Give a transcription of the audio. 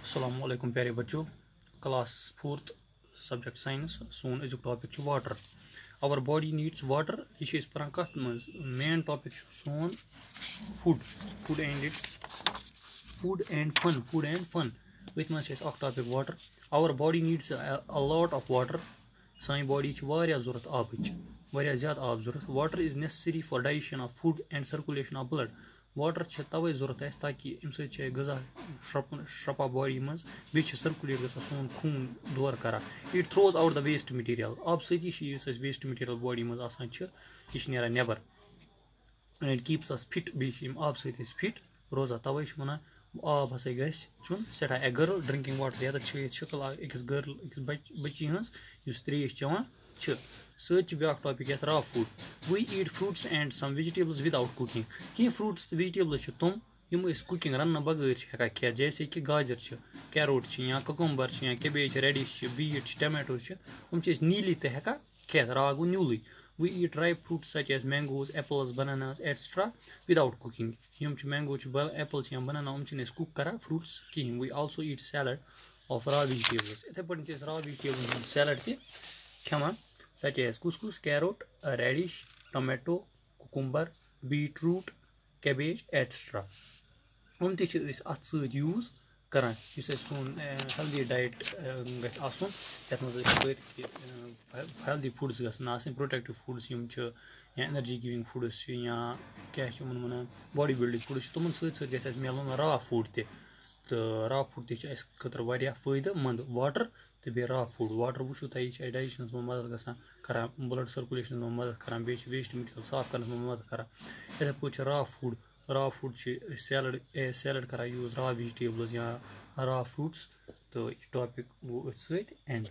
अस्सलाम वालेकुम प्यारे बच्चों, क्लास 4th सब्जेक्ट साइंस सोन अजुक topic water. Our body needs water. यह पान कत मज मेन टॉपिक सोन food food and it's food and fun अथ मज topic water. Our body needs a lot of water. सानी बॉडी जरूरत आबच वारिया ज़्यादा आब जरूरत। Water is necessary for digestion of food and circulation of blood. Water तवे जरूरत ताकि अमे गजा श्रपा बॉडी मज बे सर्कुलेट ग सोन खून दौर करा। It throws out the waste material. आब सती वेस्ट मटीरियल बॉडी मज यह नेरान नबर and it keeps us fit. बे आब सत फिट रोजान। तवे वन आब हसा गुन सठा ए गर्ल ड्रिंकिंग वाटर। ये शक्ल अकिस गर्ल अकिस बच्ची हज त्रेश चवान। सत ब्या टॉपिक रा food. We eat fruits and some vegetables without cooking. कह फ्रूट्स तो वेजिटेबल्स तुम यम कुकिंग रन बगैर हेका खेत। जैसे कि गाजर कैरोट या ककुम्बर या कैबेज रेडिश बीट टमाटो हम नीली तो हेका खेत। रा गो न्यूल। We eat dry fruits such as mangoes apples bananas etcetera without cooking. यम मैंगो एप्पल्स या बनाना हम कुक करा फ्रूट्स कहें। We also eat salad of raw vegetables. इथे पे रा वेजिटेबल सैलड तह खेवान सच एज कुस carrot radish tomato cucumber beetroot cabbage etcetera हम तथ यूज करान। सोन हेल्दी डाइट गि हेल्दी फूड्स गसन प्रोटेक्टिव फूड्स या एनर्जी गिविंग फूड्स या क्या वन बॉडी बिल्डिंग फूड्स तुम सत मिलन रा फूड तो रा फूड तर फायदे मंद। वाटर तो बे रा फूड। वाटर वो तुम डाइजेशन में मदद ग ब्लड सर्कुलेशन में मदद कर वेस्ट मटीरियल साफ करने में मदद कर। इथे पे रा फूड सैलड कर यूज रा वेजिटेबल्स या रा फ्रूट्स। तो यह टॉपिक गो एंड।